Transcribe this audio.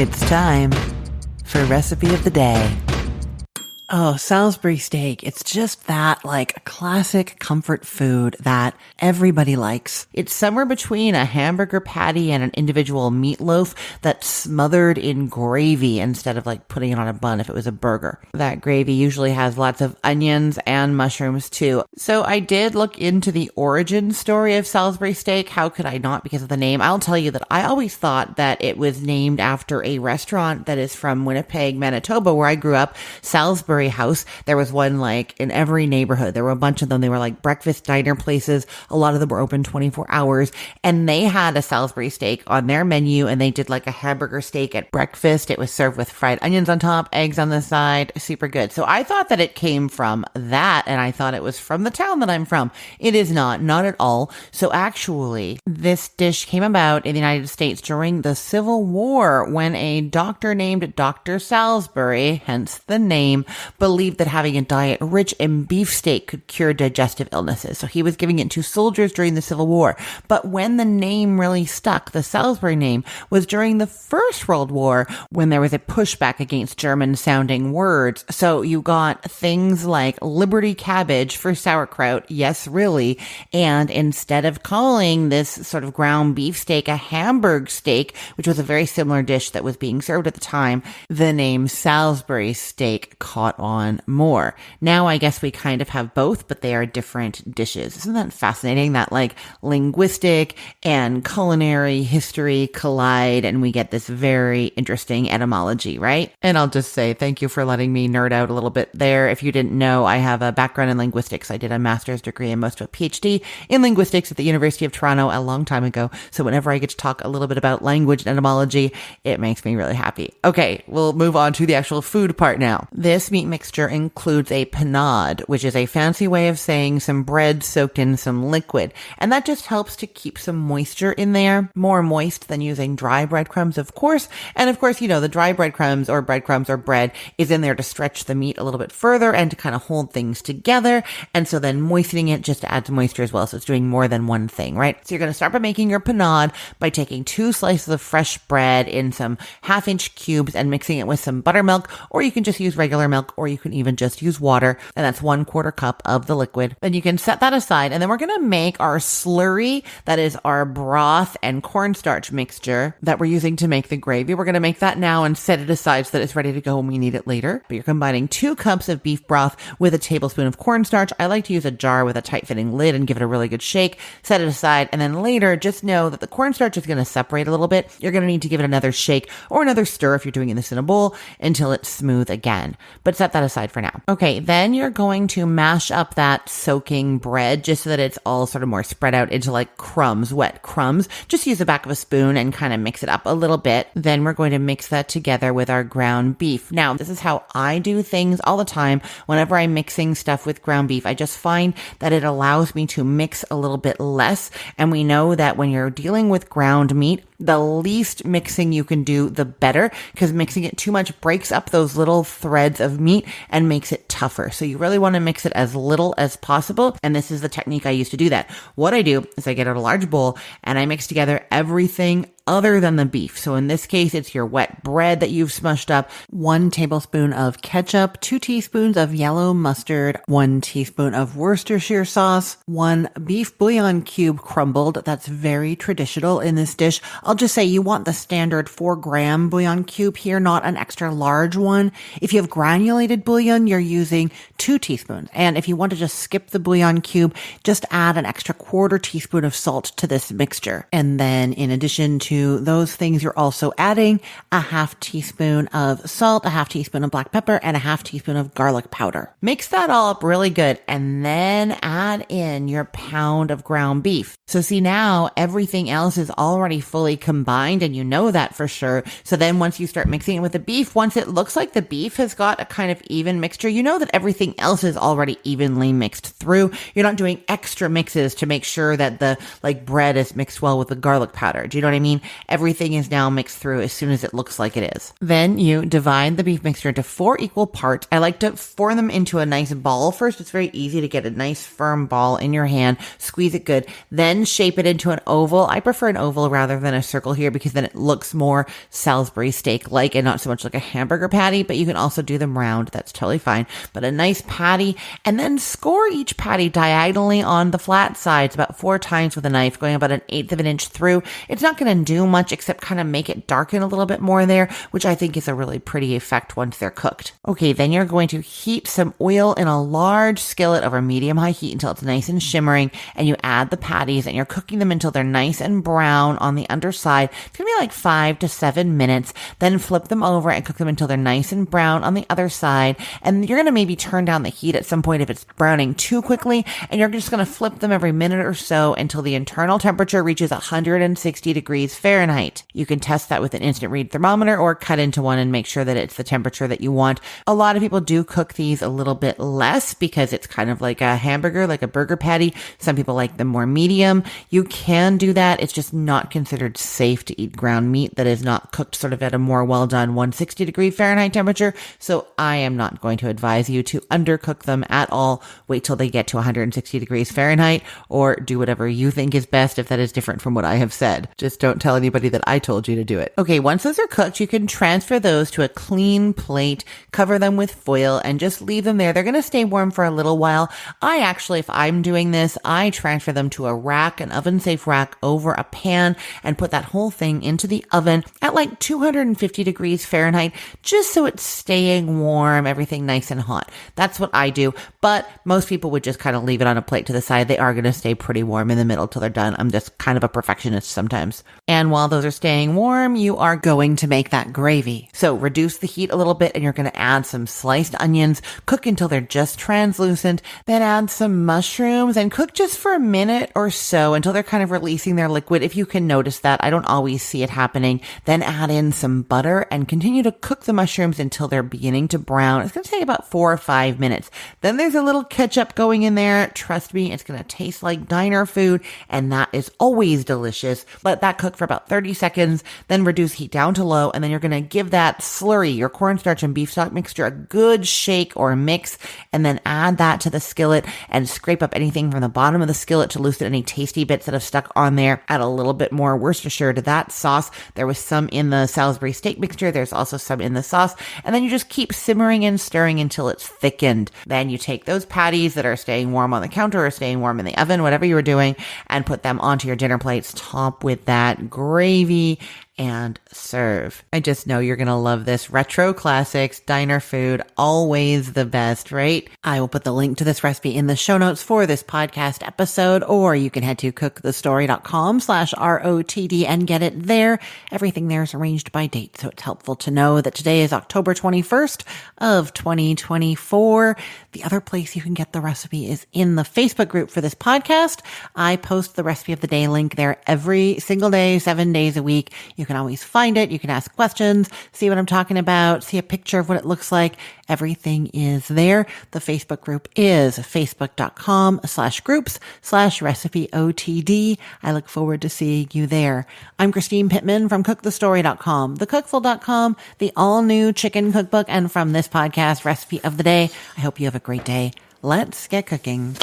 It's time for Recipe of the Day. Oh, Salisbury steak. It's just that, like, a classic comfort food that everybody likes. It's somewhere between a hamburger patty and an individual meatloaf that's smothered in gravy instead of, like, putting it on a bun if it was a burger. That gravy usually has lots of onions and mushrooms, too. So I did look into the origin story of Salisbury steak. How could I not because of the name? I'll tell you that I always thought that it was named after a restaurant that is from Winnipeg, Manitoba, where I grew up, Salisbury House. There was one like in every neighborhood. There were a bunch of them. They were like breakfast diner places. A lot of them were open 24 hours. And they had a Salisbury steak on their menu, and they did like a hamburger steak at breakfast. It was served with fried onions on top, eggs on the side. Super good. So I thought that it came from that, and I thought it was from the town that I'm from. It is not at all. So actually, this dish came about in the United States during the Civil War when a doctor named Dr. Salisbury, hence the name, believed that having a diet rich in beefsteak could cure digestive illnesses. So he was giving it to soldiers during the Civil War. But when the name really stuck, the Salisbury name, was during the First World War when there was a pushback against German-sounding words. So you got things like Liberty cabbage for sauerkraut, yes, really, and instead of calling this sort of ground beefsteak a Hamburg steak, which was a very similar dish that was being served at the time, the name Salisbury steak caught on more. Now I guess we kind of have both, but they are different dishes. Isn't that fascinating that like linguistic and culinary history collide and we get this very interesting etymology, right? And I'll just say thank you for letting me nerd out a little bit there. If you didn't know, I have a background in linguistics. I did a master's degree and most of a PhD in linguistics at the University of Toronto a long time ago. So whenever I get to talk a little bit about language and etymology, it makes me really happy. Okay, we'll move on to the actual food part now. This meat mixture includes a panade, which is a fancy way of saying some bread soaked in some liquid. And that just helps to keep some moisture in there, more moist than using dry breadcrumbs, of course. And of course, you know, the dry breadcrumbs or bread is in there to stretch the meat a little bit further and to kind of hold things together. And so then moistening it just adds moisture as well. So it's doing more than one thing, right? So you're going to start by making your panade by taking 2 slices of fresh bread in some 1/2-inch cubes and mixing it with some buttermilk, or you can just use regular milk, or you can even just use water, and that's 1/4 cup of the liquid. Then you can set that aside, and then we're going to make our slurry, that is our broth and cornstarch mixture that we're using to make the gravy. We're going to make that now and set it aside so that it's ready to go when we need it later. But you're combining 2 cups of beef broth with a tablespoon of cornstarch. I like to use a jar with a tight-fitting lid and give it a really good shake. Set it aside, and then later, just know that the cornstarch is going to separate a little bit. You're going to need to give it another shake or another stir if you're doing this in a bowl until it's smooth again. But set that aside for now. Okay, then you're going to mash up that soaking bread just so that it's all sort of more spread out into like crumbs, wet crumbs. Just use the back of a spoon and kind of mix it up a little bit. Then we're going to mix that together with our ground beef. Now, this is how I do things all the time. Whenever I'm mixing stuff with ground beef, I just find that it allows me to mix a little bit less. And we know that when you're dealing with ground meat, the least mixing you can do, the better, because mixing it too much breaks up those little threads of meat and makes it tougher. So you really want to mix it as little as possible. And this is the technique I use to do that. What I do is I get out a large bowl and I mix together everything other than the beef. So in this case, it's your wet bread that you've smushed up, 1 tablespoon of ketchup, 2 teaspoons of yellow mustard, 1 teaspoon of Worcestershire sauce, 1 beef bouillon cube crumbled. That's very traditional in this dish. I'll just say you want the standard 4-gram bouillon cube here, not an extra large one. If you have granulated bouillon, you're using 2 teaspoons. And if you want to just skip the bouillon cube, just add an extra 1/4 teaspoon of salt to this mixture. And then in addition to those things, you're also adding a 1/2 teaspoon of salt, a 1/2 teaspoon of black pepper, and a 1/2 teaspoon of garlic powder. Mix that all up really good, and then add in your pound of ground beef. So see, now everything else is already fully combined, and you know that for sure. So then once you start mixing it with the beef, once it looks like the beef has got a kind of even mixture, you know that everything else is already evenly mixed through. You're not doing extra mixes to make sure that the like bread is mixed well with the garlic powder. Do you know what I mean? everything is now mixed through as soon as it looks like it is. Then you divide the beef mixture into 4 equal parts. I like to form them into a nice ball first. It's very easy to get a nice firm ball in your hand, squeeze it good, then shape it into an oval. I prefer an oval rather than a circle here because then it looks more Salisbury steak-like and not so much like a hamburger patty, but you can also do them round. That's totally fine. But a nice patty, and then score each patty diagonally on the flat sides about 4 times with a knife, going about 1/8 of an inch through. It's not going to do much except kind of make it darken a little bit more there, which I think is a really pretty effect once they're cooked. Okay, then you're going to heat some oil in a large skillet over medium-high heat until it's nice and shimmering, and you add the patties, and you're cooking them until they're nice and brown on the underside. It's going to be like 5 to 7 minutes. Then flip them over and cook them until they're nice and brown on the other side. And you're going to maybe turn down the heat at some point if it's browning too quickly, and you're just going to flip them every minute or so until the internal temperature reaches 160 degrees Fahrenheit. You can test that with an instant read thermometer or cut into one and make sure that it's the temperature that you want. A lot of people do cook these a little bit less because it's kind of like a hamburger, like a burger patty. Some people like them more medium. You can do that. It's just not considered safe to eat ground meat that is not cooked sort of at a more well done 160 degree Fahrenheit temperature. So I am not going to advise you to undercook them at all. Wait till they get to 160 degrees Fahrenheit or do whatever you think is best if that is different from what I have said. Just don't tell anybody that I told you to do it. Okay, once those are cooked, you can transfer those to a clean plate, cover them with foil, and just leave them there. They're going to stay warm for a little while. I actually, if I'm doing this, I transfer them to a rack, an oven-safe rack over a pan, and put that whole thing into the oven at like 250 degrees Fahrenheit, just so it's staying warm, everything nice and hot. That's what I do, but most people would just kind of leave it on a plate to the side. They are going to stay pretty warm in the middle till they're done. I'm just kind of a perfectionist sometimes. And while those are staying warm, you are going to make that gravy. So reduce the heat a little bit, and you're going to add some sliced onions, cook until they're just translucent, then add some mushrooms and cook just for a minute or so until they're kind of releasing their liquid. If you can notice that, I don't always see it happening. Then add in some butter and continue to cook the mushrooms until they're beginning to brown. It's going to take about 4 or 5 minutes. Then there's a little ketchup going in there. Trust me, it's going to taste like diner food, and that is always delicious. Let that cook for about 30 seconds, then reduce heat down to low, and then you're going to give that slurry, your cornstarch and beef stock mixture, a good shake or mix, and then add that to the skillet and scrape up anything from the bottom of the skillet to loosen any tasty bits that have stuck on there. Add a little bit more Worcestershire to that sauce. There was some in the Salisbury steak mixture. There's also some in the sauce. And then you just keep simmering and stirring until it's thickened. Then you take those patties that are staying warm on the counter or staying warm in the oven, whatever you were doing, and put them onto your dinner plates, top with that gravy, and serve. I just know you're going to love this. Retro classics, diner food, always the best, right? I will put the link to this recipe in the show notes for this podcast episode, or you can head to cookthestory.com/ROTD and get it there. Everything there is arranged by date, so it's helpful to know that today is October 21st of 2024. The other place you can get the recipe is in the Facebook group for this podcast. I post the recipe of the day link there every single day, 7 days a week. You can always find it. You can ask questions, see what I'm talking about, see a picture of what it looks like. Everything is there. The Facebook group is facebook.com/groups/recipeotd. I look forward to seeing you there. I'm Christine Pittman from cookthestory.com, thecookful.com, the all new chicken cookbook, and from this podcast, Recipe of the Day. I hope you have a great day. Let's get cooking.